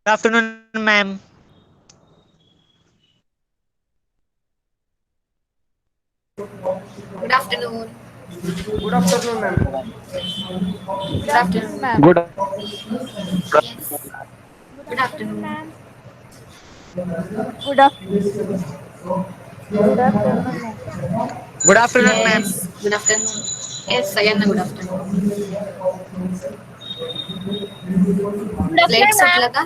Good afternoon, ma'am. Good afternoon. Good afternoon, ma'am. Good Good afternoon, afternoon. ma'am. Good Yes. Good Good afternoon, afternoon. ma'am. Good af- Good afternoon, ma'am. Good afternoon, ma'am. Yes. Good afternoon. Yes, सगळ्यांना good afternoon. Good late afternoon, सुटलं ma'am. का?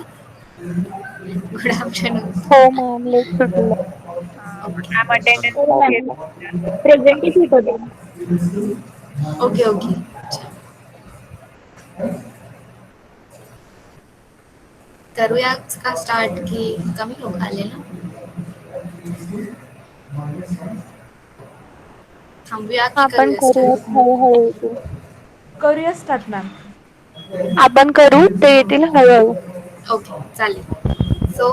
Good afternoon. हो ma'am late सुटलेलं. Ma'am attendance okay घेत प्रेझेंटच येत होते. Okay okay. करूया का स्टार्ट की कमी लोक आले ना? थांबूया की आपण करूया करूयात स्टार्ट? हळूहळू येतील. करूया स्टार्ट मॅम. आपण करू ते येतील हळूहळू. Okay, चालेल. So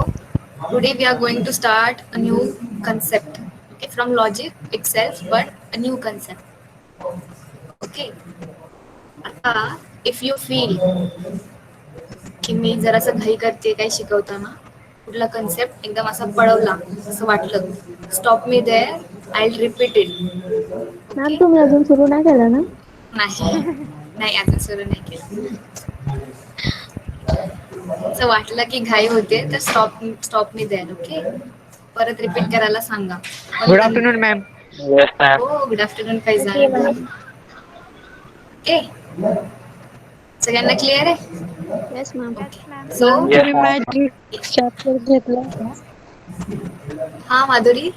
today we are going to start a new concept. Okay, from logic itself, but a new concept. Okay. आता if you feel की मी जरासं घाई करते काही शिकवताना कुठला कन्सेप्ट एकदम असा पळवला असं वाटलं, stop me there, I repeat it. Ma'am okay. तुम्ही अजून सुरू नाही केलं ना? नाही नाही अजून सुरू नाही केलं. असं वाटलं की घाई होते तर stop stop me there. Okay. परत रिपीट करायला सांगा. पण Good afternoon, ma'am. Yes, ma'am. हो, good afternoon okay Faizan. Ma'am. Okay. सगळ्यांना क्लिअर आहे? Yes ma'am. Yes ma'am. Okay. So ma'am Yes, तुम्ही ma'am. मॅट्रिक्स चॅप्टर घेतलाय का? हा माधुरी.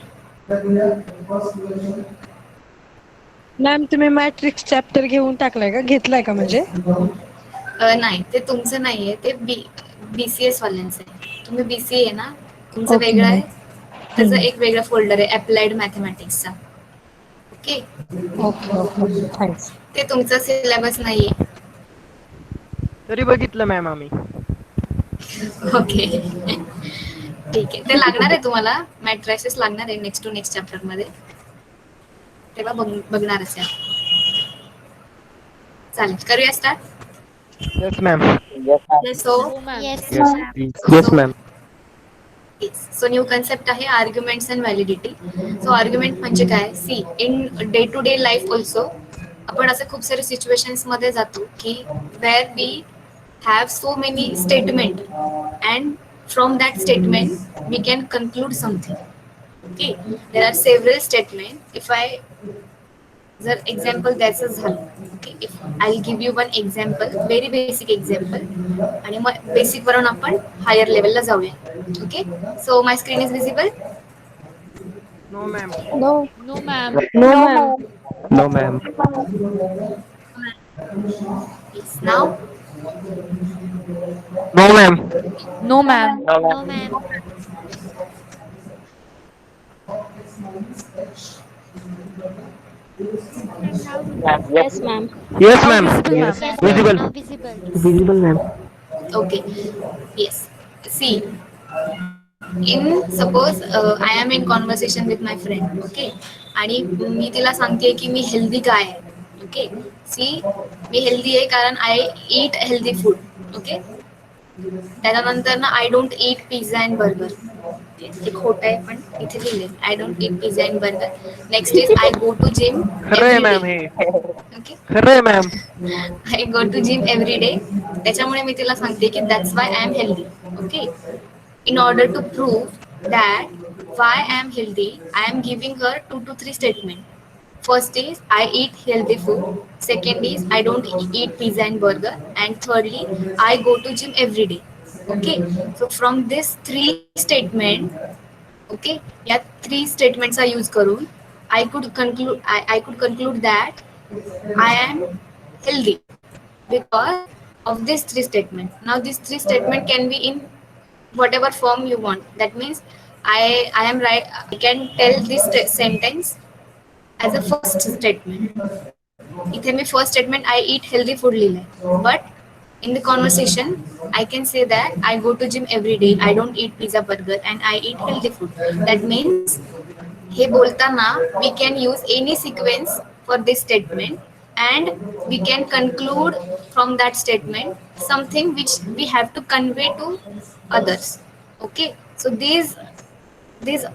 मॅम तुम्ही मॅट्रिक्स चॅप्टर घेऊन टाकलाय का? घेतलाय का म्हणजे? नाही ते तुमचं नाहीये, ते BCS वाल्यांचं आहे. तुम्ही BCA ना, तुमचं ओके वेगळं मॅम. आहे. त्याचं एक वेगळं फोल्डर आहे अप्लाइड मॅथमॅटिक्सचा. ओके. Okay okay thanks. ते तुमचा सिलेबस नाहीये. तरी बघितलं मॅम आम्ही. ओके. ठीक आहे. ते लागणार आहे तुम्हाला मॅट्रायसिस लागणार आहे नेक्स्ट टू नेक्स्ट चॅप्टर मध्ये. तेव्हा बघणारच आहे. चालेल, करूया start. Yes ma'am. Yes, ma'am. So हो ma'am. Yes, Yes, ma'am. please. Yes so ma'am. So new concept आहे arguments and validity. So argument म्हणजे काय? See in day to day life also आपण असे खूप सारे सिच्युएशन्स मध्ये जातो की where we have so many statement and from that statement we can conclude something. Okay. There are several statement. If I जर एक्झाम्पल द्यायचं झालं, okay, if I give you one example, very basic example, आणि मग basic वरून आपण higher लेवलला जाऊया. Okay. So my screen is visible. No ma'am. No. No, ma'am. No ma'am. No, ma'am. नाव No, ma'am. No ma'am. No, ma'am. No, ma'am. Ma'am नाव Ma'am. visible. Yes. Yes ma'am. Yes Now ma'am. visible, ma'am. Yes, ma'am. Visible. Now visible. Visible, ma'am. Okay. Yes. See in suppose I am in conversation with my friend. Okay. आणि मी तिला सांगते की मी healthy काय आहे. Okay. सी मी healthy आहे कारण I eat healthy food. Okay. त्याच्यानंतर ना I don't eat pizza and burger. ते खोटं आहे पण इथे लिहिले I don't eat pizza and burger. Next is I go to gym खरं आहे एव्हरी डे. मॅम हे. ओके. खरं आहे ma'am. I go to gym every day. त्याच्यामुळे मी तिला सांगते की that's why I am healthy. Okay. In order to prove that why I am healthy, I am giving her 2 to 3 statements. First is I eat healthy food. Second is I don't eat pizza and burger. And thirdly, I go to gym every day. Okay. So from this three statement, okay, या three statements are use करून I could conclude that I am healthy because of these three statements. Now these three statements can be in whatever form you want. That means I am right. I can tell this sentence as a first statement. इथे मी first statement I eat healthy food लिहिलंय. But in the conversation I can say that I go to gym every day. I don't eat pizza burger and I eat healthy food. That means हे बोलताना we can use any sequence for this statement and we can conclude from that statement something which we have to convey to others. Okay, so this this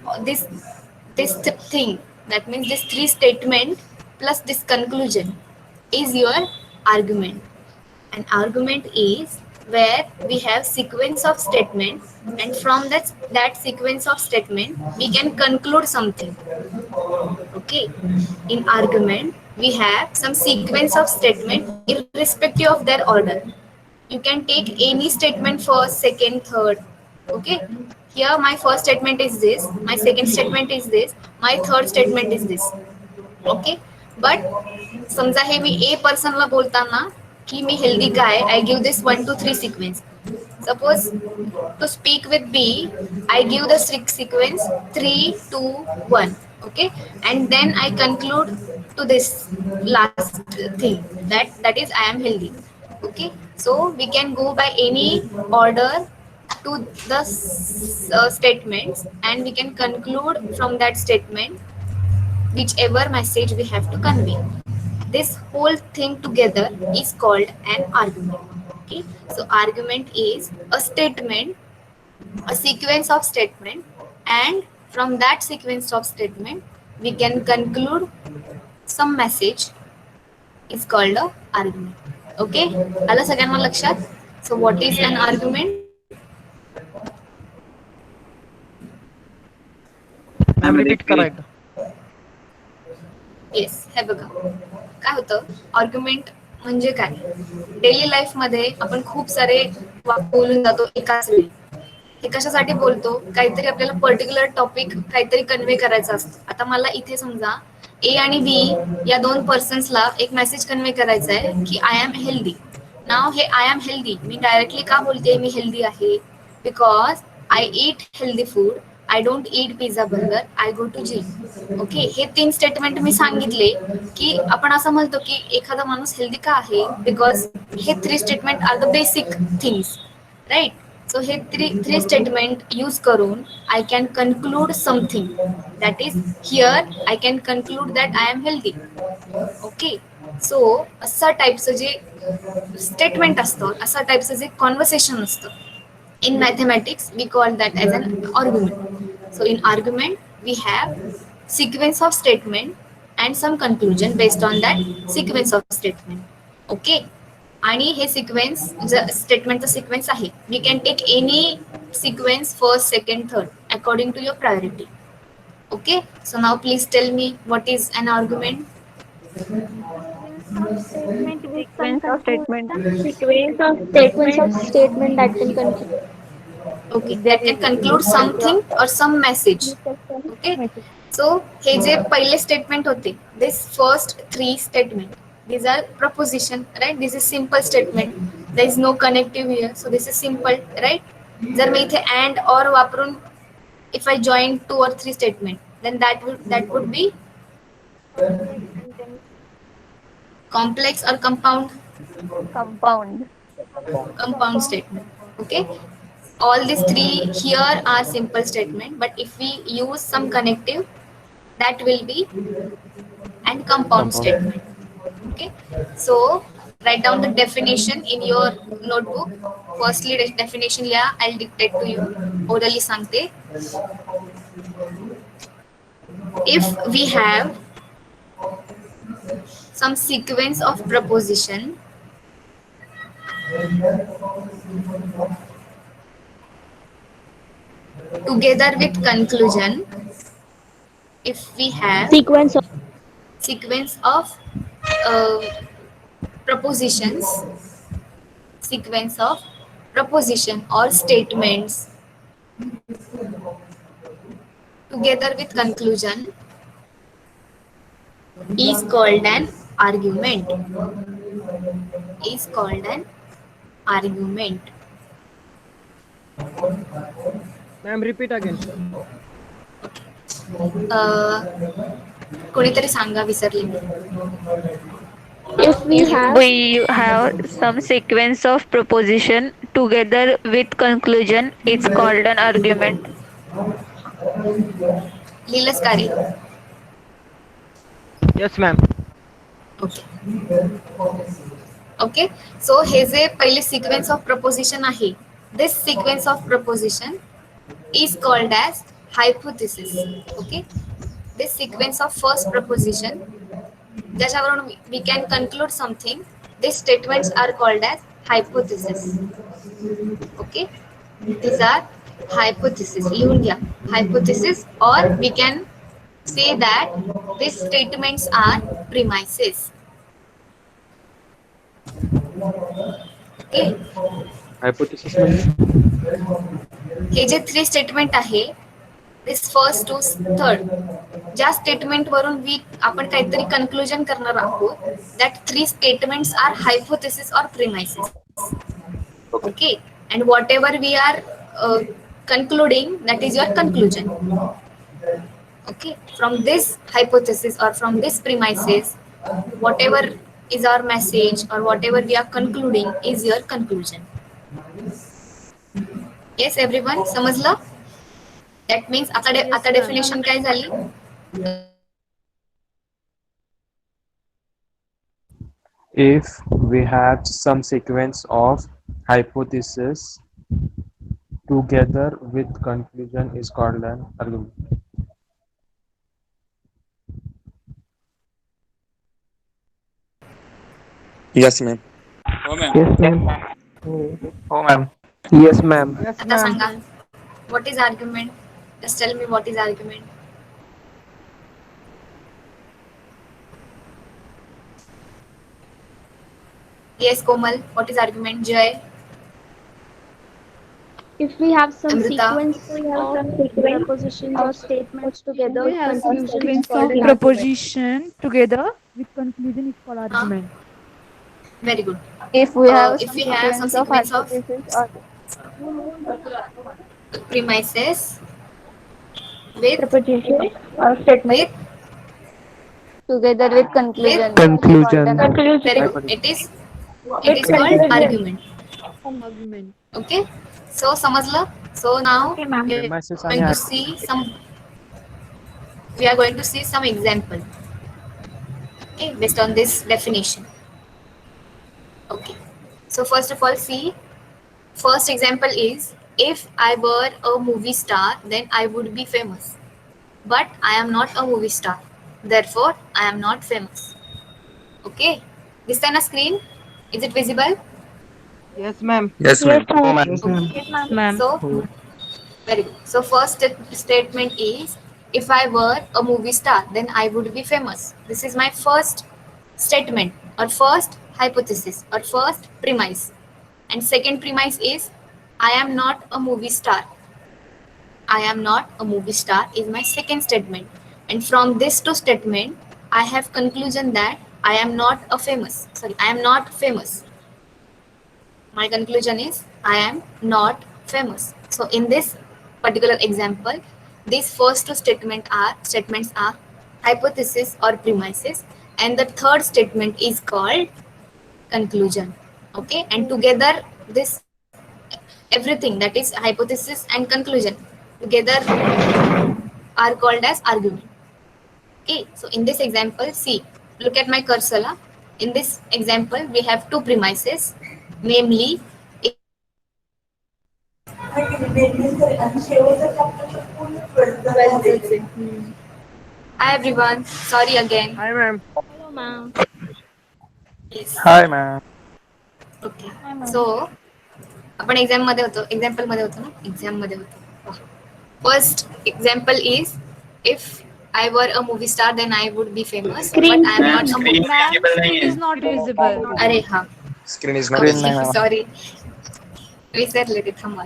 this thing, that means this three statement plus this conclusion is your argument. An argument is where we have sequence of statement, and from that sequence of statement we can conclude something. Okay, in argument we have some sequence of statement irrespective of their order. You can take any statement first, second, third. Okay, here my first statement is this, my second statement is this, my third statement is this. Okay, but समजा हे मी ए पर्सनला बोलताना की मी healthy काय, I give this 1 2 3 sequence. Suppose to speak with B, I give the sequence 3 2 1. Okay, and then I conclude to this last thing, that is I am healthy. Okay, so we can go by any order to the statements, and we can conclude from that statement whichever message we have to convey. This whole thing together is called an argument. Okay, so argument is a statement, a sequence of statement, and from that sequence of statement we can conclude some message is called a argument. Okay, आलं सगळ्यांना लक्षात? So what is an argument? Ma'am repeat करायचं. Yes, हे बघा काय होतं, argument म्हणजे काय. Daily life मध्ये आपण खूप सारे बोलून जातो एकाच वेळी. हे कशासाठी बोलतो, काहीतरी आपल्याला पर्टिक्युलर टॉपिक काहीतरी कन्वे करायचं असतं. आता मला इथे समजा ए आणि बी या दोन पर्सन्सला एक मेसेज कन्वे करायचा आहे की आय एम हेल्दी. नाव हे आय एम हेल्दी मी डायरेक्टली का बोलते मी हेल्दी आहे, because I eat healthy food, I don't eat pizza burger, I go to gym. Okay, हे 3 स्टेटमेंट मी सांगितले की आपण असं म्हणतो की एखादा माणूस हेल्दी का आहे, बिकॉज हे 3 statement are the basic things, right. So हे थ्री स्टेटमेंट यूज करून I can conclude something, that is here I can conclude that I am healthy. Okay, so असा टाईपचं जे स्टेटमेंट असतं, असा टाईपचं जे कॉन्व्हर्सेशन असतं, in mathematics we call that as an argument. So in argument we have sequence of statement and some conclusion based on that sequence of statement. Okay, आणि हे सिक्वेन्स स्टेटमेंटचा सिक्वेन्स आहे. We can take any sequence first, second, third according to your priority. Okay, so now please tell me what is an argument. Sequence of statement. Statement that can conclude. Okay, that can conclude something or some message. Okay, so हे जे पहिले statement होते, this first 3 statement, these are proposition, right? This is simple statement, there is no connective here, so this is simple, right? जर मी इथे and or वापरून if I join 2 or 3 statement, then that would be complex or compound statement. Okay, all these 3 here are simple statement, but if we use some connective, that will be and compound statement. Okay, so write down the definition in your notebook. Firstly definition liya, I'll dictate to you, orally sangte. If we have some sequence of proposition together with conclusion, if we have Sequence of sequence of proposition or statements together with conclusion is called an argument. Is called an argument. Ma'am repeat again. कोणीतरी सांगा, विसरले मी. if we have We have some sequence of proposition together with conclusion. It's called an argument. लिहिलंच का रे? Yes ma'am. Okay so हे जे पहिले sequence of proposition आहे this sequence of proposition is called as hypothesis. Okay this sequence of first proposition ज्याच्यावरून we can conclude something this statements are called as hypothesis. Okay these are hypothesis. लिहून घ्या hypothesis or we can say that these statements are premises. Okay. Hypothesis म्हणजे हे जे 3 statement आहे this first to third ज्या statement वरून आपण काहीतरी conclusion करणार आहोत दॅट 3 स्टेटमेंट्स आर हायपोथेसिस और premises. Okay and whatever we are concluding that is your conclusion. Okay from this hypothesis or from this premises whatever is our message or whatever we are concluding is your conclusion. Yes everyone समजलं. that means आता definition काय झाली. if we have some sequence of hypothesis together with conclusion is called an argument. Yes, ma'am. Yes, ma'am. Oh, ma'am. Yes, ma'am. आता सांगा what is argument. Just tell me what is argument. Yes Komal, what is argument? Jay. If we have some Amrita. sequence of prepositions or statements together, We have some conclusion is sequence called of an preposition together with conclusion is called argument. Very good. If we have If we have some sequence of hypothesis or premises with proposition or statement with together with conclusion. Conclusion. very good. It is called argument. Argument. Okay. So समजलं. So now we are Premises going आणि to see some. We are going to see some example. Okay, based on this definition. Okay. So first of all, see. First example is if I were a movie star, then I would be famous. But I am not a movie star. Therefore, I am not famous. Okay. This on a screen. Is it visible? Yes, ma'am. Yes, ma'am. Ma'am. So, very good. So first statement is if I were a movie star, then I would be famous. This is my first statement or first hypothesis or first premise. And second premise is I am not a movie star. I am not a movie star is my second statement. And from this two statement, I have conclusion that I am not famous. My conclusion is I am not famous. So in this particular example, these first two statements are hypothesis or premises, and the third statement is called conclusion. Okay, and together this everything that is hypothesis and conclusion together are called as argument. Okay, so in this example, see, look at my cursor. In this example, we have two premises, namely Hi everyone, sorry again. Hi, ma'am. Hello, ma'am. Yes. Hi, ma'am. Okay. So आपण example मध्ये होतो. First example is if I were a movie star, then I would be famous. But I am not a movie star. Ma'am, it is not visible. अरे हा Screen is not Screen नाही ma'am. Sorry विसरले ते थांबा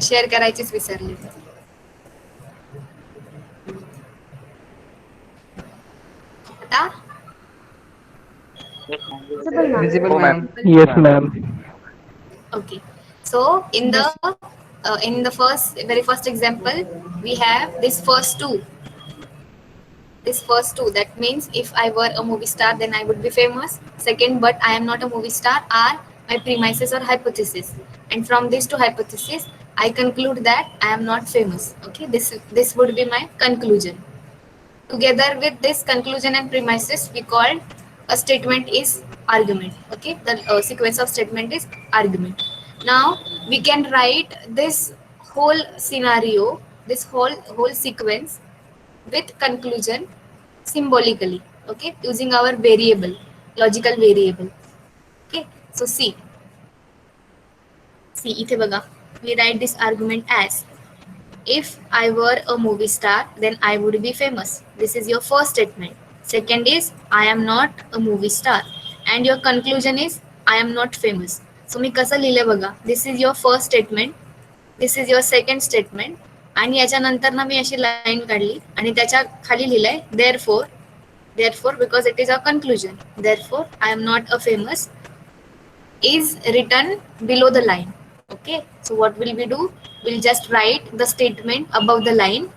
share करायचीच विसरले. आता Visible, ma'am. Yes, ma'am. okay, so in the very first example we have this first two. That means if I were a movie star, then I would be famous. Second, but I am not a movie star are my premises or hypothesis, and from these two hypotheses I conclude that I am not famous. Okay, this would be my conclusion. together with this conclusion and premises we called a statement is argument. Okay, the sequence of statement is argument. Now we can write this whole scenario, this whole sequence with conclusion symbolically, okay, using our variable, logical variable. Okay, so see इथे बघा, we write this argument as if I were a movie star then I would be famous. This is your first statement. Second is I am not a movie star and your conclusion is I am not famous. So मी कसं लिहिले बघा, this is your first statement, this is your second statement आणि याच्यानंतर ना मी अशी line काढली आणि त्याच्या खाली लिहिलंय therefore because it is a conclusion, therefore I am not a famous is written below the line. Okay, so what will we do? We'll just write the statement above the line.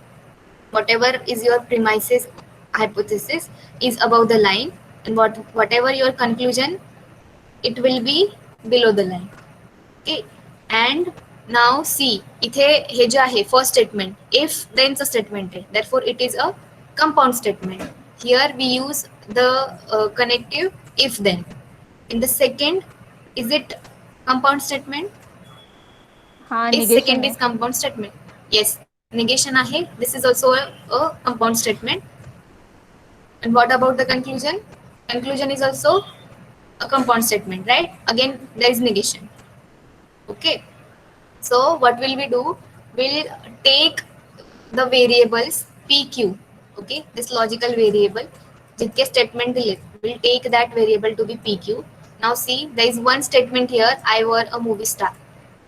Whatever is your premises hypothesis is above the line, and whatever your conclusion, it will be below the line. Okay, and now see इथे हे जे आहे first statement if then चं statement आहे, therefore it is a compound statement. Here we use the connective if then. In the second, is it compound statement? Is second is compound statement. Yes, negation ahe. This is also a compound statement. And what about the conclusion? Conclusion is also a compound statement, right? Again, there is negation. Okay. So what will we do? We'll take the variables PQ. Okay, this logical variable. जितके statement दिले, we'll take that variable to be PQ. Now see, there is one statement here, I were a movie star.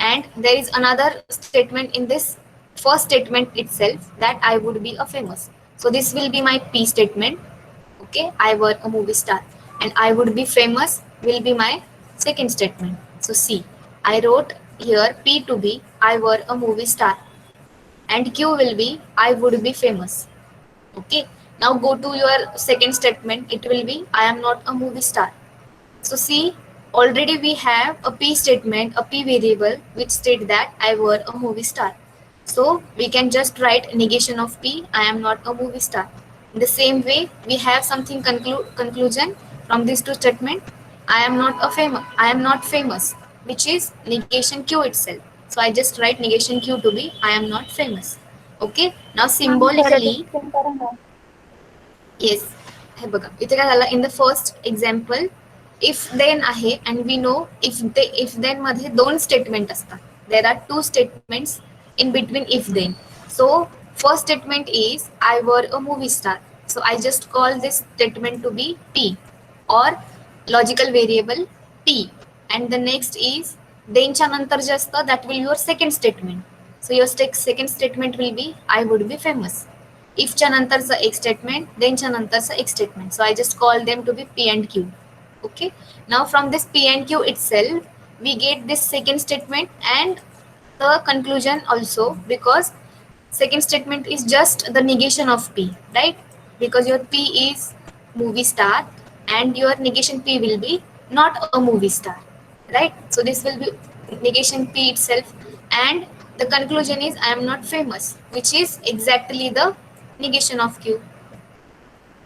And there is another statement in this first statement itself that I would be a famous. So this will be my P statement. Okay, I were a movie star and I would be famous will be my second statement. So see, I wrote here P to be I were a movie star and Q will be I would be famous. Okay, now go to your second statement. It will be I am not a movie star. So see, already we have a P statement, a P variable which state that I were a movie star. So we can just write negation of P, I am not a movie star. In the same way, we have something conclusion from these two statements. I am not famous, which is negation Q itself. So I just write negation Q to be I am not famous. Okay, now symbolically, yes, हे बघा इथे काय झालं, in the first example if then आहे and we know if then मध्ये दोन statement असतात. There are two statements in between if then. So first statement is I were a movie star. So I just call this statement to be P or logical variable P. And the next is then च्या नंतर जे असतं that will be your second statement. So your second statement will be I would be famous. If च्या नंतरचं एक statement, then च्या नंतरचं एक statement. So I just call them to be P and Q. Okay, now from this P and Q itself we get this second statement and the conclusion also, because second statement is just the negation of P, right? Because your P is movie star and your negation P will be not a movie star, right? So this will be negation P itself and the conclusion is I am not famous, which is exactly the negation of Q.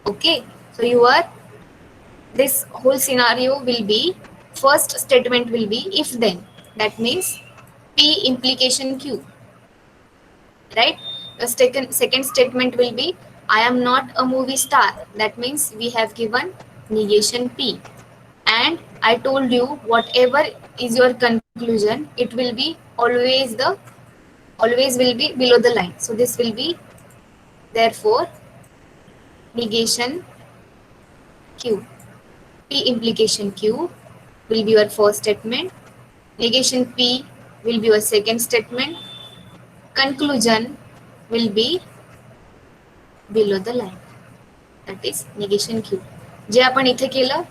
Okay, so this whole scenario will be, first statement will be if then, that means P implication Q, right? The second statement will be I am not a movie star, that means we have given negation P, and I told you whatever is your conclusion, it will be always will be below the line. So this will be therefore negation Q. P implication Q will be your first statement. Negation P will be your second statement. Conclusion will be below the line. That is negation Q. जे आपण इथे केलं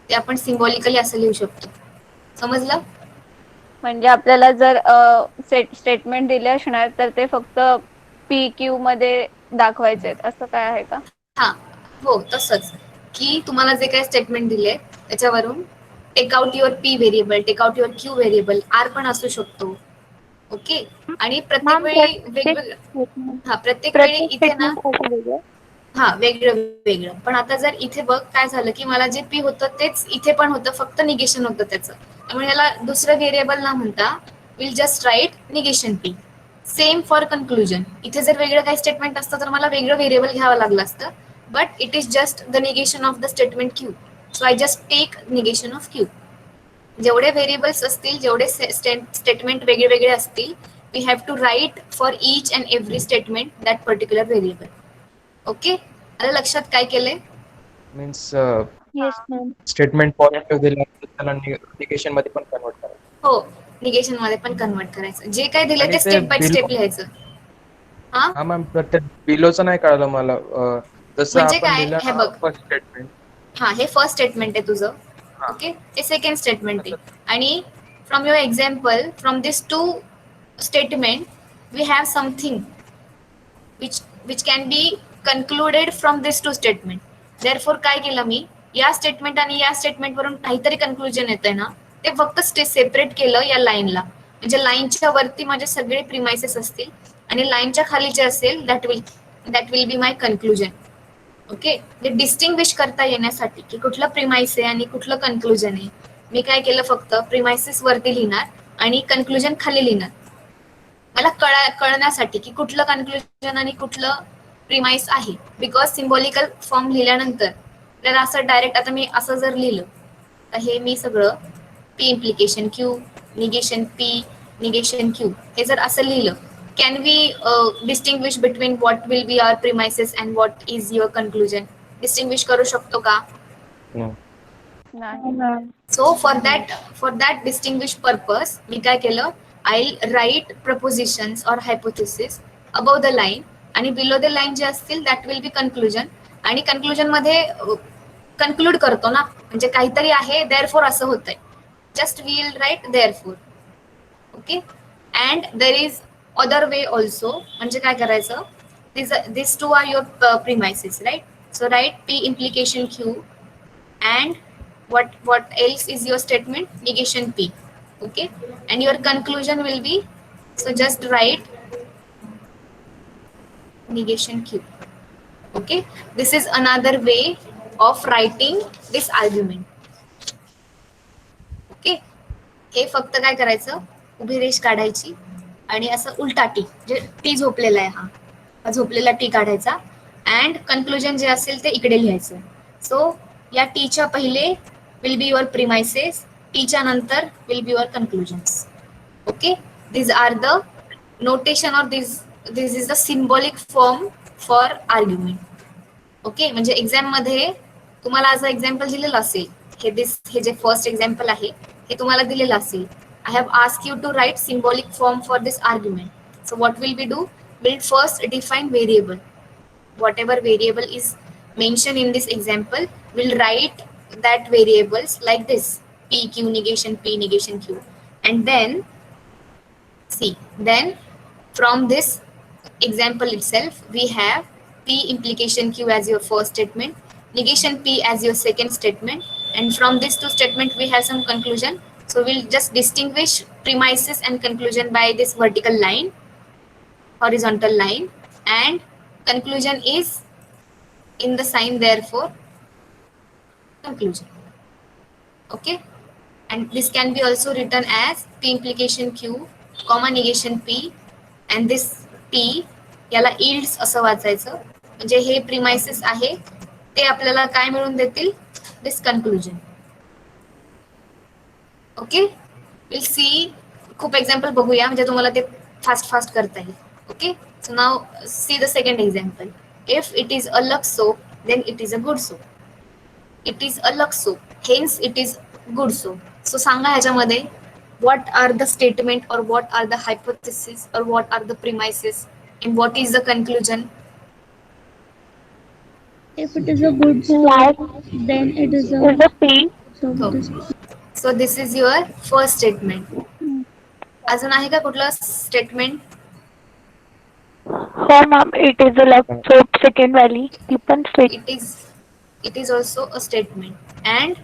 ते आपण symbolically असं लिहू शकतो. समजलं? म्हणजे आपल्याला जर स्टेटमेंट दिले असणार तर ते फक्त पी क्यू मध्ये दाखवायचे असं काय आहे का? हा, हो तसंच की तुम्हाला जे काही स्टेटमेंट दिले त्याच्यावरून take out your P variable, take out your Q variable, R पण असू शकतो. ओके, आणि प्रत्येक वेळी वेगवेगळं, हा प्रत्येक वेळी इथे ना हा वेगळं वेगळं. पण आता जर इथे बघ काय झालं की मला जे पी होतं तेच इथे पण होतं, फक्त निगेशन होतं त्याचं. त्यामुळे याला दुसरं व्हेरिएबल ना म्हणता will just write negation P. Same for conclusion. इथे जर वेगळं काही स्टेटमेंट असतं तर मला वेगळं व्हेरिएबल घ्यावं लागलं असतं, but it is just the negation of the statement Q. So I just take negation of Q. जेवढे व्हेरिएबल्स असतील, जेवढे स्टेटमेंट वेगळे वेगळे असतील, we have to write for each and every statement that particular variable. Okay, आलं लक्षात काय केलंय? Means Yes, ma'am. Statement positive दिला तर त्याला निगेशन मध्ये पण कन्वर्ट करायचं. हो, निगेशन मध्ये पण कन्वर्ट करायचं. जे काय दिलं आणि ते ते स्टेप बाय बिल- स्टेप लिहायचं. हा हा मॅम, तर ते बिलोचं नाही कळलं मला. जसं म्हणजे आपण काय? लिहिलं हे बघ. First statement. हा, हे फर्स्ट स्टेटमेंट आहे तुझं. हा. ओके, हे सेकंड स्टेटमेंट आहे. आणि from your example, from this two statement we have something which can be concluded from this two statement. Therefore काय केलं मी, या स्टेटमेंट आणि या स्टेटमेंट वरून काहीतरी कन्क्लुजन येतंय ना, ते फक्त सेपरेट केलं या लाईनला. म्हणजे लाईनच्या वरती माझे सगळे प्रिमाइसेस असतील आणि लाईनच्या खालीचे असेल that will be my conclusion. Okay, ते डिस्टिंग्विश करता येण्यासाठी की कुठलं प्रिमाइस आहे आणि कुठलं कन्क्लुजन आहे, मी काय केलं, फक्त प्रिमाइसेस वरती लिहिणार आणि कन्क्लुजन खाली लिहिणार. मला कळण्यासाठी की कुठलं कन्क्लुजन आणि कुठलं प्रिमाइस आहे. बिकॉज सिम्बॉलिकल फॉर्म लिहिल्यानंतर त्याला असं डायरेक्ट, आता मी असं जर लिहिलं तर हे मी सगळं P implication Q, negation P, negation Q, हे जर असं लिहिलं, can we distinguish between what will be our premises and what is your conclusion? Distinguish करू शकतो का? नाही. So for that distinguished purpose, मी काय केलं, I'll write propositions or hypothesis above the line आणि below the line जे असतील that will be conclusion. आणि conclusion मध्ये conclude करतो ना, म्हणजे काहीतरी आहे therefore असं होतंय. Just we'll write therefore. Okay, and there is other way also. म्हणजे काय करायचं, these two are your premises, right? So write P implication Q and what else is your statement, negation P. Okay, and your conclusion will be, so just write negation Q. Okay, this is another way of writing this argument. Okay, हे फक्त काय करायचं, उभी रेष काढायची आणि असं उलटा T, जे T झोपलेला आहे, हा झोपलेला टी काढायचा अँड कन्क्लुजन जे असेल ते इकडे लिहायचं. सो या टीच्या पहिले will be your premises, टीच्या नंतर will be your conclusions. Okay, these are the notation or this is the symbolic form for argument. Okay, म्हणजे एक्झाम मध्ये तुम्हाला असं एक्झाम्पल दिलेलं असेल, हे जे फर्स्ट एक्झाम्पल आहे हे तुम्हाला दिलेलं असेल, I have asked you to write symbolic form for this argument. So what will we do? We'll first define variable. Whatever variable is mentioned in this example, we'll write that variables like this: p, q, negation p, negation q. And then see, then from this example itself we have p implication q as your first statement, negation p as your second statement, and from this two statement we have some conclusion. So we'll just distinguish premises and conclusion by this vertical line, horizontal line, and conclusion is in the sign therefore conclusion. Okay, and this can be also written as p implication q comma negation p, and this p याला yields असं वाचायचं, म्हणजे हे premises आहे ते आपल्याला काय मिळून देतील, this conclusion. Okay, will see, खूप एक्झाम्पल बघूया म्हणजे तुम्हाला ते फास्ट करता येईल. Okay, so now see the second example. If it is a luck soap then it is a good soap. It is a luck soap, hence it is good soap. So सांगा ह्याच्यामध्ये what are the statement or what are the hypothesis or what are the premises and what is the conclusion? If it is a good soap, then it is a P. So this is your first statement. अजून आहे का कुठलं statement? हो ma'am, it is a luck soap, second वाली ती पण It is also a statement. And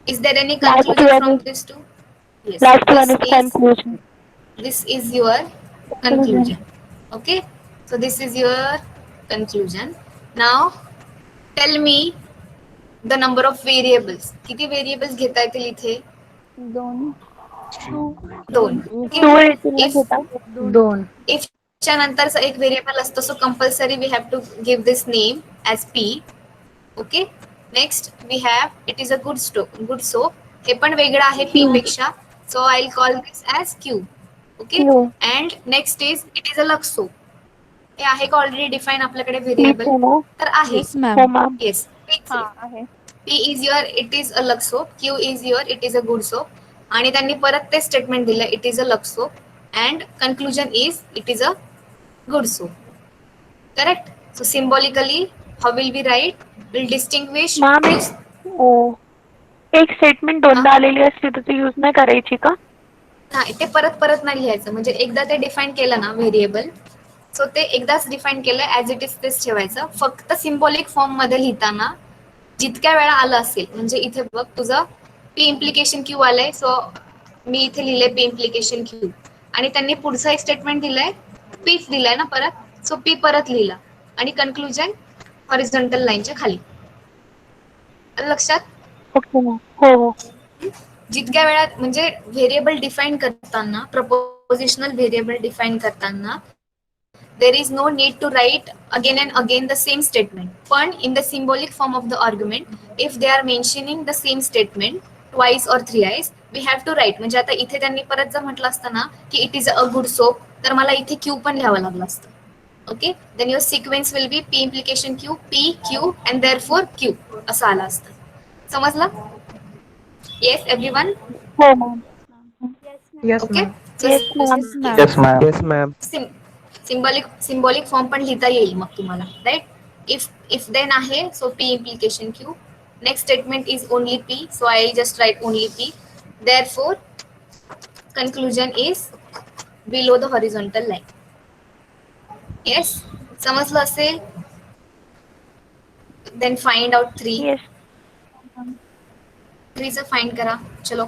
is there any conclusion from this two? Yes. Last one is conclusion. This is your conclusion. Okay, so this is your conclusion. Now tell me the number of variables. किती variables घेता येतील इथे? 2. 2. दोन. If च्या नंतरचा एक variable असतो, so compulsory we have to give this name as P. Okay. Next we have it is a good soap. हे पण वेगळं आहे P पेक्षा. So I'll call this as Q. Okay. And next is it is a Lux soap. हे आहे का already define आपल्याकडे variable? तर आहे. Yes, ma'am. Yes. हा आहे. P is your it is a Lux soap. Q is your it is a good soap. आणि त्यांनी परत ते स्टेटमेंट दिलं it is a Lux soap. And conclusion is it is a good soap. Correct? So symbolically, how will we write? We'll distinguish. एक statement दोनदा आलेली असते तर ती यूज नाही करायची का? हा ते परत नाही लिहायचं. म्हणजे एकदा ते डिफाईन केलं ना व्हेरिएबल, सो ते एकदाच डिफाईन केलं ऍज इट इज तेच ठेवायचं. फक्त सिम्बॉलिक फॉर्म मध्ये लिहिताना जितक्या वेळा आलं असेल, म्हणजे इथे बघ तुझं पी इम्प्लिकेशन क्यू आलंय, सो मी इथे लिहिलंय पी इम्प्लिकेशन क्यू, आणि त्यांनी पुढचं एक स्टेटमेंट दिलंय पीच दिलाय ना परत, सो पी परत लिहिला आणि कन्क्लुजन हॉरिझॉन्टल लाईनच्या खाली. लक्षात? हो. जितक्या वेळा म्हणजे व्हेरिएबल डिफाईन करताना, प्रपोजिशनल व्हेरिएबल डिफाईन करताना there is no need to write again and again the same statement. But in the symbolic form of the argument, if they are mentioning the same statement twice or thrice, we have to write. म्हणजे आता इथे त्यांनी परत जर म्हटलं असतं ना की it is a good soap, तर मला इथे क्यू पण लिहावं लागलं असतं. Okay, then your sequence will be P implication Q, P Q and therefore Q असं आलं असतं. समजलं? Yes everyone? हो ma'am. Yes, okay. ma'am. Yes, ma'am. Yes ma'am. Symbolic form पण लिहिता येईल मग तुम्हाला, राईट? इफ देन आहे, so P implication Q. Next statement is only P, so I just right only P. Therefore conclusion is below the horizontal line. Yes, समजलं असेल? Then find out 3. Yes. 3चं find करा. चलो.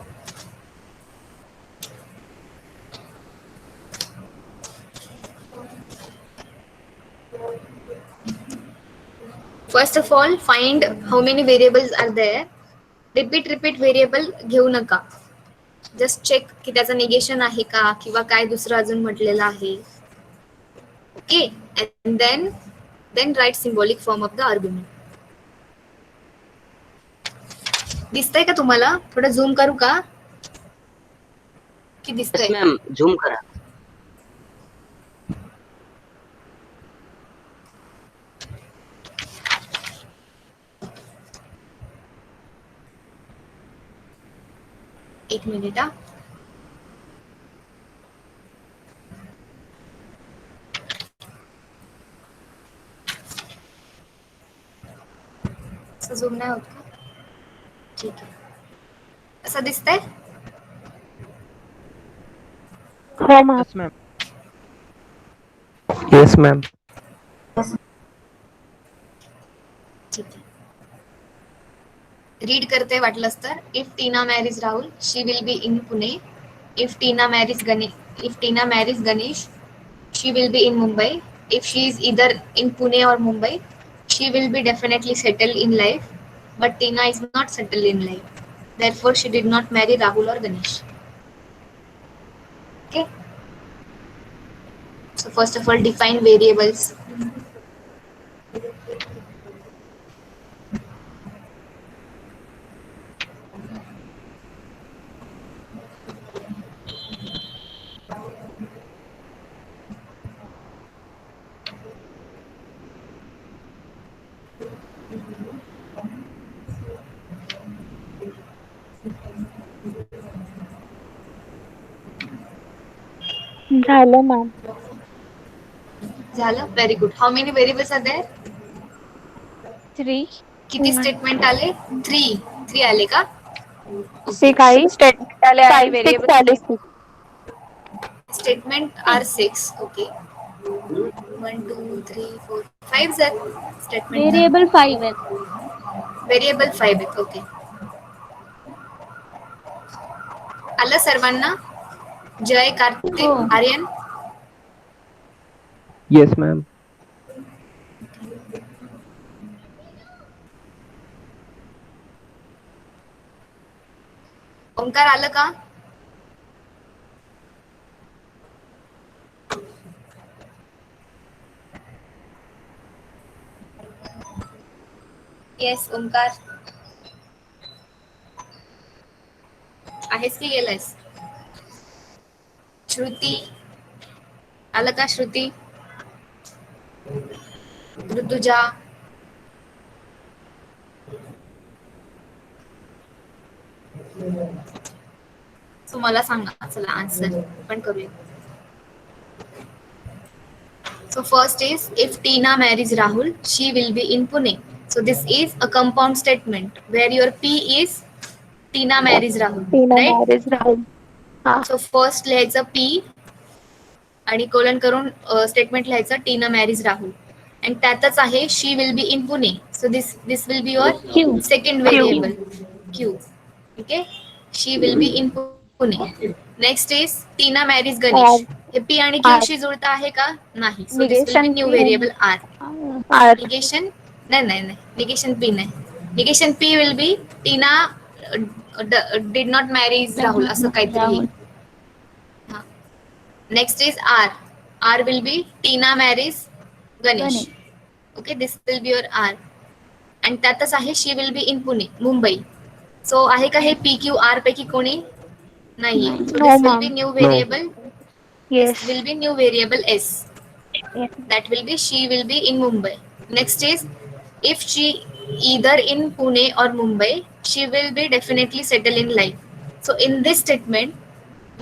First of all, find how many variables are there. Repeat variable घेऊ नका. Just check की त्याचं negation आहे का किंवा काय दुसरं अजून म्हटलेलं आहे. Okay, and then write symbolic form of the argument. दिसतंय का तुम्हाला? थोडं झूम करू का? की दिसतंय? मॅम झूम करा. एक मिनिट हा. झूम नाही होत का? ठीक आहे. असं दिसतंय? हो ma'am. Yes ma'am. Yes ma'am. ठीक आहे. रीड करते वाटलंच तर. If Tina marries Rahul, she will be in Pune. If Tina marries Ganesh, she will be in Mumbai. If she is इधर इन पुणे और Mumbai, she will be definitely settled in life. But Tina is not settled in life. Therefore, she did not marry Rahul or Ganesh. Okay. So first of all, define variables. झालं ma'am. झालं? Very good. How many variables are there? 3. किती statement आले? 3 आले का? ते काही statement आले आणि variable Statement are 6. Okay. 1, 2, 3, 4, 5 statement. Variable 5 आहे. Variable 5 आहेत. ओके. आलं सर्वांना? जय, कार्तिक, आर्यन? Yes ma'am. ओंकार आलं का? येस ओंकार आहेस की गेलायस? श्रुती आलं का? श्रुती, ऋतुजा, सो मला सांगा. चला आन्सर पण करूया. So first is, if Tina marries Rahul, she will be in Pune. So this is a compound statement where your P is Tina marries Rahul, Tina right? Marriage Rahul. हा. So first लिहायचं P आणि colon करून statement लिहायचं टीना marries Rahul. आणि त्यातच आहे she will be in Pune. So this will be your Q. second variable Q. Okay, she will be in Pune. Next is Tina marries Ganesh. हे P आणि Q शी जुळता आहे का? नाही. So this will be Negation new P. variable R. R. Negation नाही. Negation P नाही. Negation P will be Tina did not marry Rahul असं काहीतरी. Next is R. R will be Tina marries Ganesh. Okay, this will be your R. And त्यातच आहे she will be in Pune, Mumbai. So आहे का हे P Q R पैकी कोणी? नाही. So No, this will be ma'am. new variable. Yes. This will be new variable S. Yes. That will be she will be in Mumbai. Next is, if she either in Pune or Mumbai, she will be definitely settle in life. So in this statement,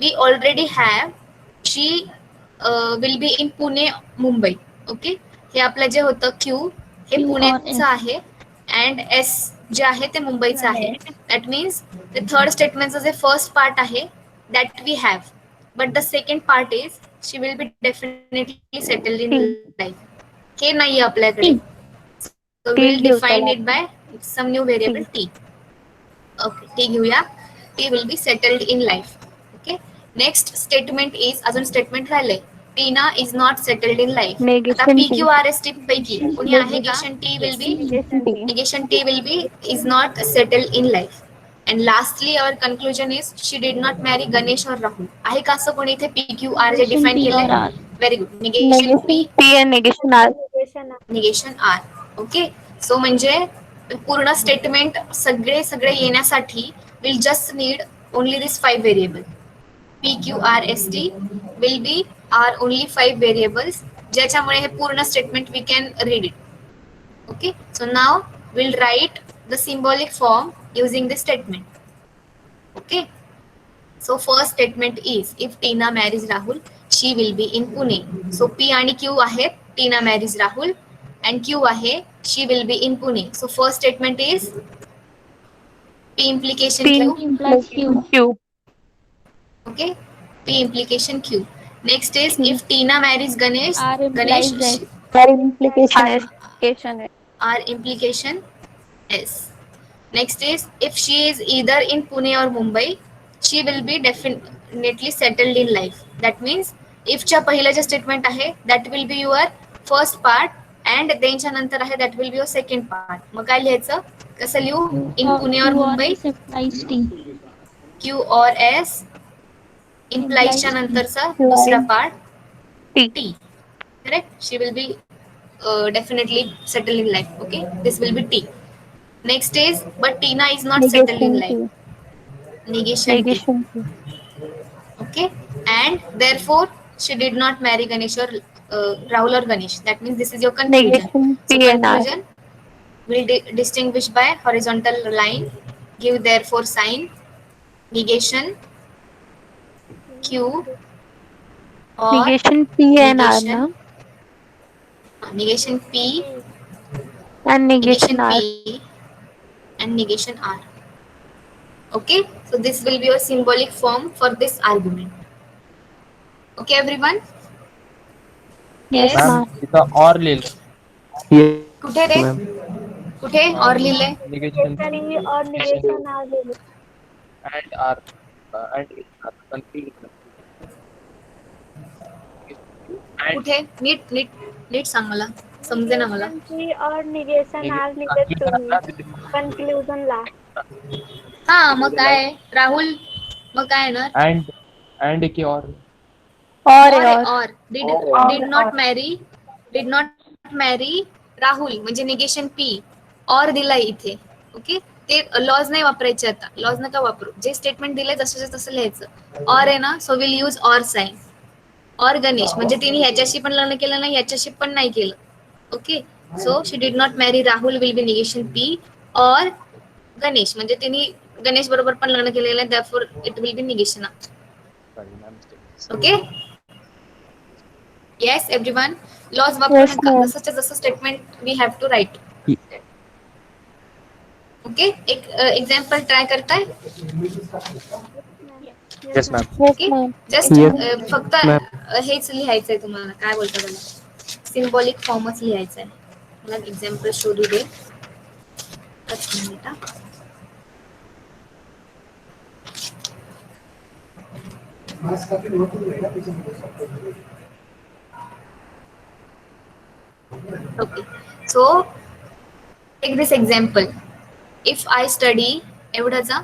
we already have she will be in Pune, Mumbai. Okay, हे आपलं जे होतं Q हे पुण्याचं आहे and S जे आहे ते मुंबईचं आहे. That means the third statementचं J first part आहे that we have, but the second part is she will be definitely settled in life. हे नाही आपल्याकडे. So we'll define it by some new variable T. Okay, T घेऊया. T will be settled in life. Okay. Next statement is, अजून statement राहिले. Tina is not settled in life. आता Negation T. PQRST पैकी कोणी आहे? Negation T will be negation T will be is not settled in life. And lastly our conclusion is she did not marry Ganesh or Rahul. आहे का असं कोणी इथे PQR जे define केलंय? Very good. Negation P, P and negation R. negation R. Okay, so म्हणजे पूर्ण statement सगळे येण्यासाठी will just need only this 5 variable. P Q R S T will be are only 5 variables ज्याच्यामुळे हे पूर्ण statement we can read it. Okay, so now will write the symbolic form using this statement. Okay, so first statement is, if Tina marries Rahul she will be in Pune. So P आणि Q आहेत Tina marries Rahul and Q आहे she will be in Pune. So first statement is P implication P Q. implies Q. Okay, P implication Q. Next is if Tina marries Ganesh, Ganesh R implication S. Implication है. R implication S. Next is if she is either in Pune or Mumbai, she will be definitely settled in life. That means if च्या पहिलं जे statement आहे that will be your first part and त्यांच्या नंतर आहे that will be your second part. मग काय लिहायचं? कसं लिहू? इन पुणे और Mumbai Q or S implies च्या नंतरचा दुसरा part T. Correct? She will be definitely settled in life. Okay, this will be T. Next is, but Tina is not settled in life. Negation T. Okay, and therefore she did not marry Ganesh or Rahul or Ganesh. That means this is your conclusion. So conclusion will distinguish by horizontal line. Give therefore sign. Negation Q or Negation P and R, na? Negation P And negation R. P and negation R. Okay, so this will be your symbolic form for this argument. Okay, everyone. Yes, Yes. ma'am. तिथं और लिहिलं. कुठे रे? कुठे और लिहिलंय? Negation और negation आ गेले. and R and R confused. And कुठे? नीट सांग मला, समजे ना मला. और negation आ लिहिले तुम्ही. Conclusion ला. हा, मग काय? राहुल मग काय येणार? अँड की और or did not marry Rahul म्हणजे निगेशन पी और दिलाय इथे. ओके, ते लॉज नाही वापरायचे आता, लॉज नका वापरू, जे स्टेटमेंट दिले तसं तसं लिहायचं. और आहे ना, सो विल यूज और साइन. और गणेश म्हणजे तिने ह्याच्याशी पण लग्न केलं नाही, ह्याच्याशी पण नाही केलं. Okay, so she did not marry Rahul will be negation P. और गणेश म्हणजे तिने गणेश बरोबर पण लग्न केलेलं आहे, therefore it will be negation R. Okay, yes everyone. Laws वापरू Yes, नका, ma'am. जसंच्या जसं statement we have to write. Okay, एक एक्झाम्पल ट्राय करताय. Yes ma'am. Yes, okay, ma'am. Just Yes. फक्त हेच लिहायचंय तुम्हाला, काय बोलता मला, सिम्बॉलिक फॉर्मच लिहायचा आहे. मला एक्झाम्पल शोधू दे. एक मिनिट हा. Okay, so take this example. If I study, एवढंच हा.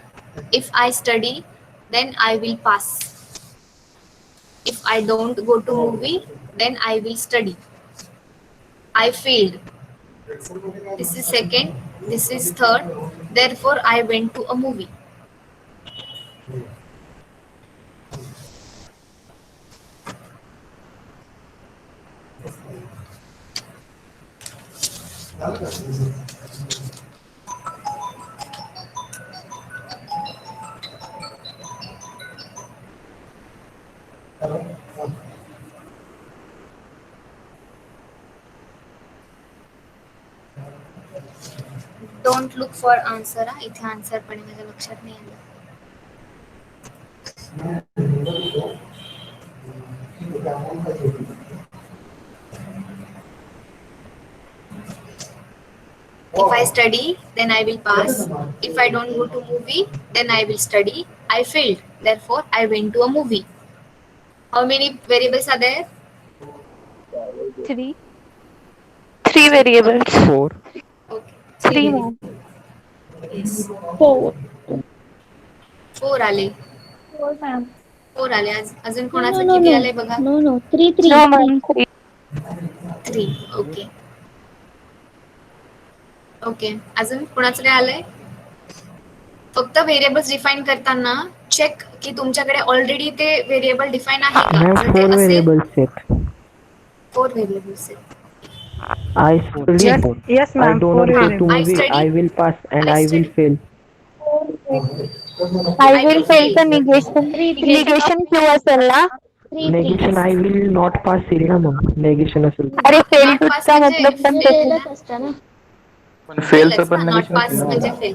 If I study, then I will pass. If I don't go to movie, then I will study. I failed. This is second. This is third. Therefore, I went to a movie. Don't look for answer. हा, इथे answer पण माझ्या लक्षात नाही आलं. If I study, then I will pass. If I don't go to movie, then I will study. I failed. Therefore, I went to a movie. How many variables are there? 3. 3 variables. 4. Okay. 3, variables. ma'am. Yes. 4. 4 आले. 4, ma'am. 4 आले. अजून No, कोणाचं no, किती no, आले बघा. no, no. 3, 3. No, ma'am. 3. 3. Okay. Okay, अजून कोणाचं काय आलंय? फक्त व्हेरिएबल्स डिफाईन करताना चेक की तुमच्याकडे ऑलरेडी ते व्हेरिएबल डिफाईन आहे का. जर ते असेल, 4 व्हेरिएबल्स आहेत. I study. Yes, I ma'am. do 4 not go to variables. I movie. study. I will pass and I I will study. fail. I will fail the negation. 3, 3. Negation Q असेल ना? 3, 3. Negation I will not pass येईल ना मग negation असेल. अरे fail Not to pass चा म्हणजे मतलब पण fail तेच ना. ना. फेलच असतं ना. पण फेलचं फेलच पण ना, नॉट negation पास असेल ना. म्हणजे फेल.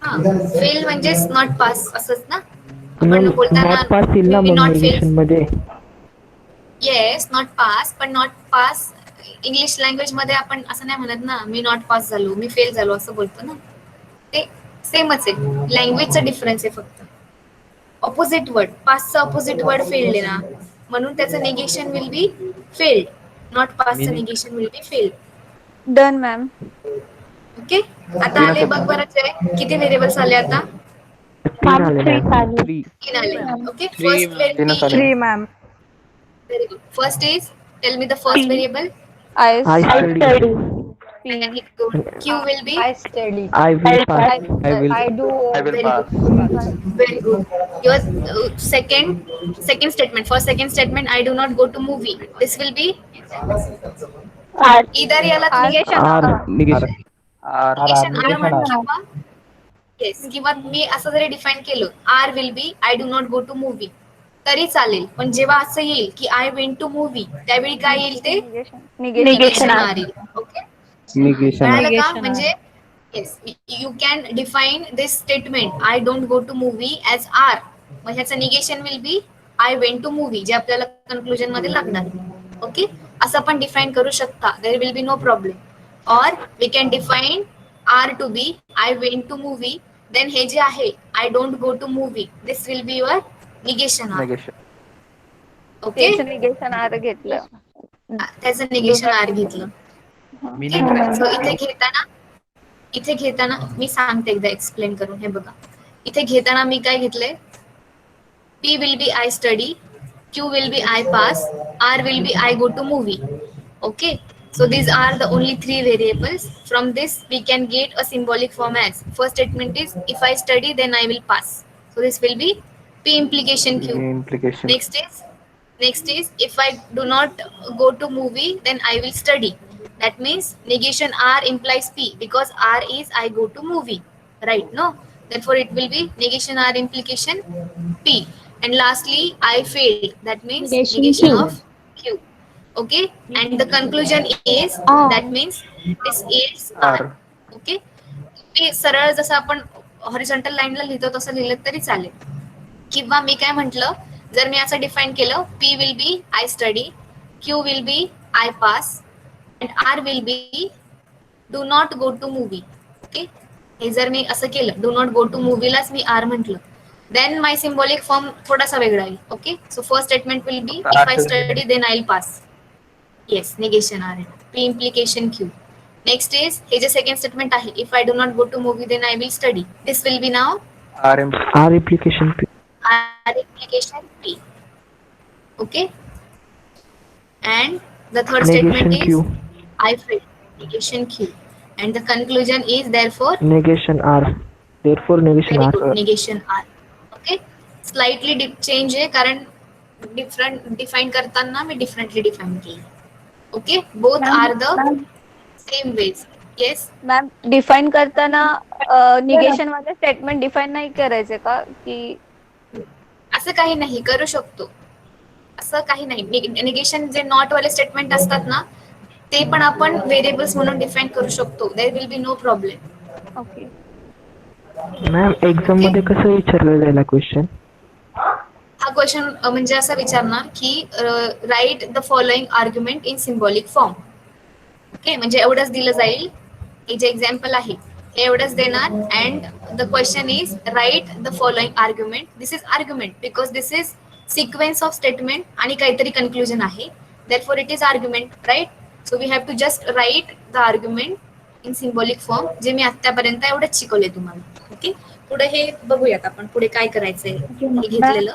हा, फेल म्हणजेच नॉट पास असंच ना. मग आपण बोलताना not pass येईल ना may be mug not fail. negation मध्ये. येस, नॉट पास, पण नॉट पास इंग्लिश लँग्वेज मध्ये आपण असं नाही म्हणत ना, मी नॉट पास झालो, मी फेल झालो असं बोलतो ना. ते सेमच आहे, लँग्वेजचा डिफरन्स आहे फक्त. ऑपोजिट वर्ड, पासचं ऑपोजिट वर्ड फेल्ड आहे ना, म्हणून त्याचं negation will be failed. Not पासचं Meaning? Negation will be failed. Done ma'am. Okay, आता आले बघ बरंच आहे. किती व्हेरिएबल्स आले आता? 3 आले Three मॅम. आले. 3 आले. ओके, फर्स्ट तीनच आले. 3, ma'am. very good. First is, tell me the first P. variable. I I I study. study. And Q will be study. I will pass. I will. do. I will very pass. good. Very good. Your second statement. For second statement, I do not go to movie. This will be R. either याला negation R negation. R म्हण किंवा yes किंवा मी असं जरी define केलं, R will be I do not go to movie तरी चालेल. पण जेव्हा असं येईल की I went to movie, त्यावेळी काय येईल ते Negation R R. येईल. Okay, Negation. कळालं का? Negation म्हणजे yes, you can define this statement I don't go to movie as R. मग ह्याचं negation will be I went to movie, जे आपल्याला कन्क्लुजन मध्ये लागणार. ओके, असं पण डिफाईन करू शकता, there will be no problem. और we can define R to be I went to movie, then हे जे आहे I don't go to movie, this will be your negation R. Negation. Okay, negation R घेतलं. त्याचं negation R घेतलं. Meaning so इथे घेताना मी सांगते एकदा एक्सप्लेन करून. हे बघा, इथे घेताना मी काय घेतलंय, P will be I study, Q will be I pass, R will be I go to movie. Okay, so these are the only three variables. From this we can get a symbolic form as first statement is if I study then I will pass. So this will be P implication Q. Implication. Next is if I do not go to movie then I will study. That means negation R implies P because R is I go to movie, right? No, therefore it will be negation R implication P. And lastly I failed, that means Negation negation Q. of Q. Okay, and the conclusion is R. that means this is R. R. Okay, मी सरळ जसं आपण horizontal लाईनला लिहितो तसं लिहिलं तरी चालेल. किंवा मी काय म्हटलं, जर मी असं डिफाईन केलं, P will be I study, Q will be I pass and R will be do not go to movie. Okay, हे जर मी असं केलं, डू नॉट गो टू मूवीलाच मी R म्हटलं, देन माय सिम्बॉलिक फॉर्म थोडासा वेगळा येईल. Okay, so first statement will be if I study then I will pass. Yes, negation R. P implication Q. Next is हे जे second statement आहे, if I do not go to movie then I will study. This will be now R. R implication P. R implication P. Okay. And the third Negation statement Q. is I failed. Negation Q. And the conclusion is therefore Negation R. Therefore negation very R. good. Negation R. Okay. Slightly change आहे कारण different define करताना मी differently define केली. Okay, both are the same ways. Yes. Ma'am define करताना negation मध्ये statement define नाही करायचे का की असं काही नाही, करू शकतो. असं काही नाही. निगेशन जे नॉट वाले स्टेटमेंट असतात ना, ते पण आपण व्हेरिएबल्स म्हणून डिफाईन करू शकतो. There will be no problem. Okay ma'am exam मध्ये कसं विचारलं जाईल क्वेश्चन? हा क्वेश्चन म्हणजे असं विचारणार की right the following argument in symbolic form. Okay, म्हणजे एवढंच दिलं जाईल. हे जे एक्झाम्पल आहे हे एवढंच देणार. And the question is write the following argument. This is argument because this is sequence of statement आणि काहीतरी कन्क्लुजन आहे. Therefore it is argument, right? So we have to just write the argument in symbolic form, जे मी आतापर्यंत एवढंच शिकवले तुम्हाला. Okay, पुढे हे बघूयात आपण पुढे काय करायचंय हे घेतलेलं.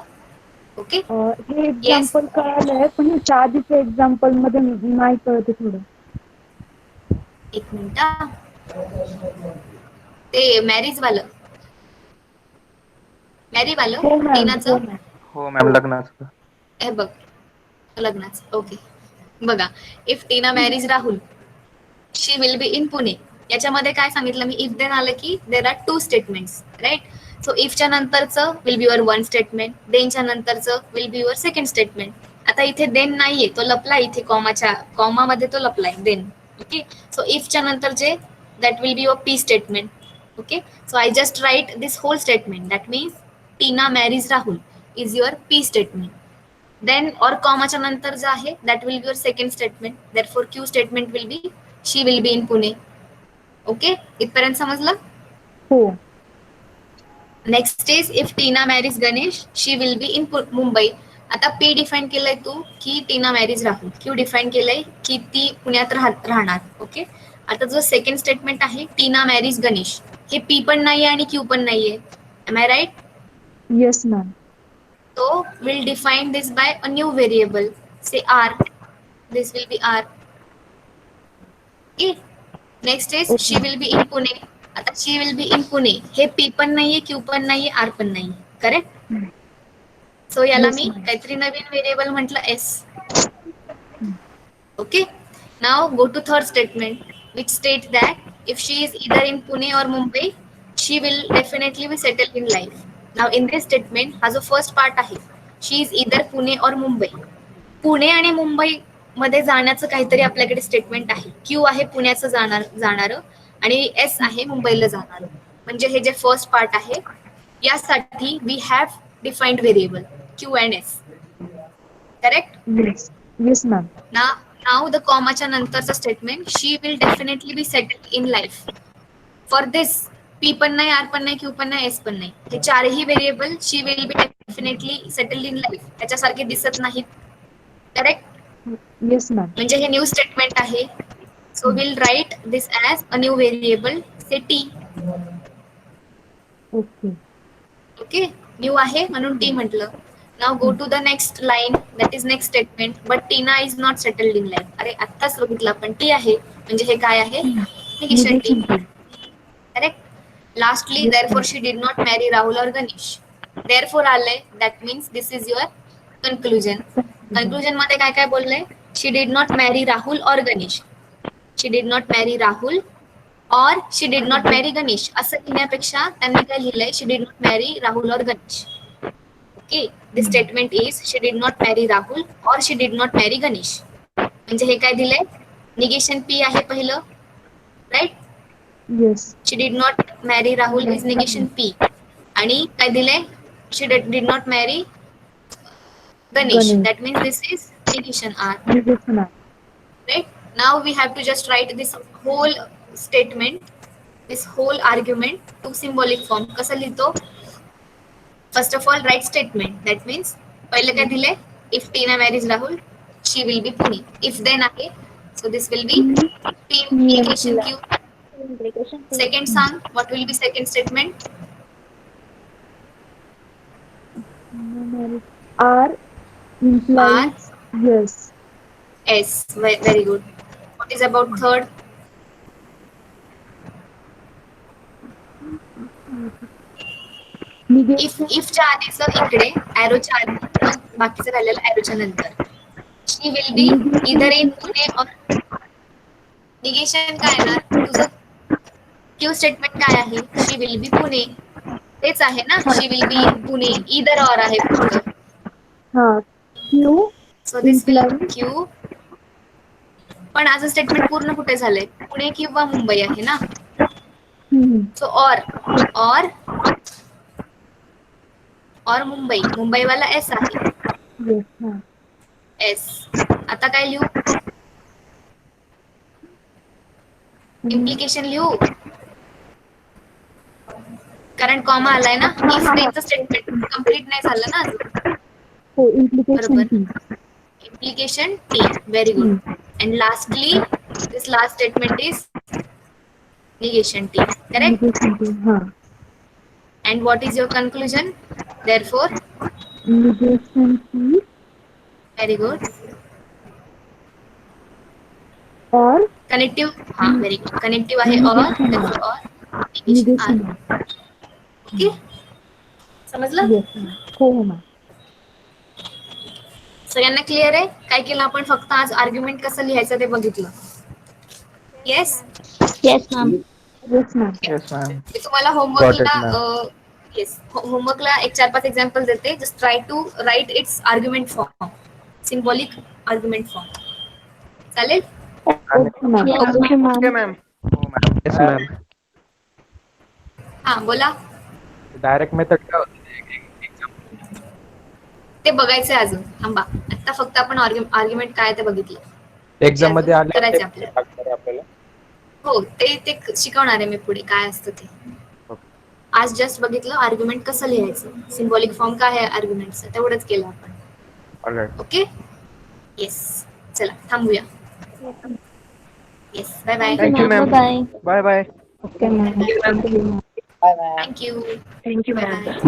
ओके, हे एक्झाम्पल कळालंय पण ह्याच्या आधीच्या एक्झाम्पल मध्ये नाही कळते थोडं. एक मिनिट. ते मॅरेज वालं हो मॅम, टीनाचं. हो मॅम. हो मॅम, लग्नाचं. हे बघ, लग्नाचं. ओके, बघा, if Tina marries Rahul she will be in Pune. याच्यामध्ये काय सांगितलं मी, इफ देन आलं की there are two statements, right? So इफच्या नंतरचं will be your one statement, देनच्या नंतरचं will be your second statement. आता इथे देन नाहीये, तो लपलाय इथे कॉमामध्ये तो लपलाय देन. ओके, सो इफच्या नंतरचे that will be your P statement. Okay, so I just write this whole statement. That means Tina marries Rahul is your P statement. Then और कॉमाच्या नंतर जे आहे that will be your second statement. Therefore Q statement will be she will be in Pune. Okay, इथपर्यंत समजलं? हो. Next is if Tina marries Ganesh she will be in Mumbai. आता P define केलंय तू की टीना मॅरीज राहुल. क्यू डिफाईन केलंय की ती पुण्यात राहणार. ओके, आता जो सेकंड स्टेटमेंट आहे टीना मॅरीज गणेश, हे पी पण नाहीये आणि क्यू पण नाहीये. Am I right? Yes ma'am. So we'll define this by a new variable, say R. This will be R. Okay. Next is she will be in Pune. आता she will be in Pune. हे P पण नाहीये, Q पण नाहीये, R पण नाहीये. Correct? सो याला मी काहीतरी नवीन व्हेरिएबल म्हटलं S. Okay. Now go to third statement, which states that if she is either in Pune or Mumbai, she will definitely be settled in life. Now in this statement हा जो first part आहे, she is इदर पुणे और मुंबई. पुणे आणि मुंबई मध्ये जाण्याचं काहीतरी आपल्याकडे statement आहे. क्यू आहे पुण्याचं जाणारं आणि एस आहे मुंबईला जाणारं. म्हणजे हे जे फर्स्ट पार्ट आहे यासाठी we have defined variable Q and S. Correct? Yes ma'am. Now the कॉमाच्या नंतरचं statement she will definitely be settled in life. For this P पण नाही, आर पण नाही, क्यू पण नाही, एस पण नाही. हे चारही variable she will be definitely settled in life त्याच्यासारखे दिसत नाहीत. करेक्ट? Yes ma'am. म्हणजे हे न्यू स्टेटमेंट आहे. So will write this as a new variable, say T. Okay. Okay, new आहे म्हणून टी म्हटलं. Now go to the next line, that is next statement. But Tina is not settled in life. अरे आत्ताच बघितलं आपण T आहे म्हणजे हे काय आहे negation T. Correct. Lastly, therefore she did not marry Rahul or Ganesh. Therefore आले, that means this is your conclusion. Conclusion मध्ये काय काय बोलले? She did not marry Rahul or Ganesh. She did not marry Rahul or she did not marry Ganesh. असं लिहिण्यापेक्षा त्यांनी काय लिहिलंय? She did not marry Rahul or Ganesh. Okay, the statement is she did not marry Rahul or she did not marry Ganesh. म्हणजे हे काय दिलंय? Negation P आहे पहिलं, right? Yes. She did not marry Rahul is negation P. आणि काय दिलंय? She did not marry Ganesh. That means this is negation R. Negation R. Right? Now we have to just write this whole statement, this whole argument to symbolic form. कसं लिहितो? First of all, write statement. That means पहिले काय दिले? If Tina marries Rahul, she will be Pune. If then आहे, so this will be P implication Q. Second sum, what will be second statement? R implies yes. S. Very good. What is about third? If च्या आधीच इकडे arrowच्या आधी मग बाकीचं राहिलेलं arrowच्या नंतर. She will be either in Pune or negation काय येणार? तुझं Q statement काय आहे? She will be Pune. तेच आहे ना? She will be in Pune. Either or आहे फक्त. Q. So this will be Q. पण आज स्टेटमेंट पूर्ण कुठे झालंय? पुणे किंवा मुंबई आहे ना? सो और मुंबई. मुंबईवाला एस आहे. एस. आता काय लिहू? इम्प्लिकेशन लिहू, कारण कॉमा आलाय ना. इफ देचं स्टेटमेंट कम्प्लीट नाही झालं ना अजून. हो, implication Implication T. Very good. And lastly, this last statement is negation T. Correct? And what is your conclusion? Therefore, negation T. Very good. Or connective. हाँ, very good. Connective आहे or, therefore or negation R. Okay? समजलं? Yes. हो ma'am. सगळ्यांना clear आहे? काय केलं आपण? फक्त आज आर्ग्युमेंट कसं लिहायचं ते बघितलं. Yes Yes, ma'am. Yes, ma'am. Yes, ma'am. मी तुम्हाला होमवर्कला येस होमवर्कला एक 4-5 एक्झाम्पल देते. Just try to write its argument form, symbolic argument form. चालेल? Okay, ma'am. Okay, ma'am. Okay, ma'am. हो मॅम. Yes ma'am. हा बोला. डायरेक्ट मेथड काय होतं? ते बघायचंय अजून. थांबा, आता फक्त आपण आर्ग्युमेंट काय ते बघितलं. एक्झाम मध्ये करायचं आपल्याला. आपल्याला हो, ते शिकवणार आहे मी पुढे काय असतं ते. आज जस्ट बघितलं आर्ग्युमेंट कसं लिहायचं, सिम्बॉलिक फॉर्म काय आहे आर्ग्युमेंटचं, तेवढंच केलं आपण. ऑलराईट. ओके. येस, चला थांबूया. Yes, bye bye. Thank you ma'am. Bye. Bye bye. Okay, ma'am. Thank you. Thank you, bye ma'am. Bye.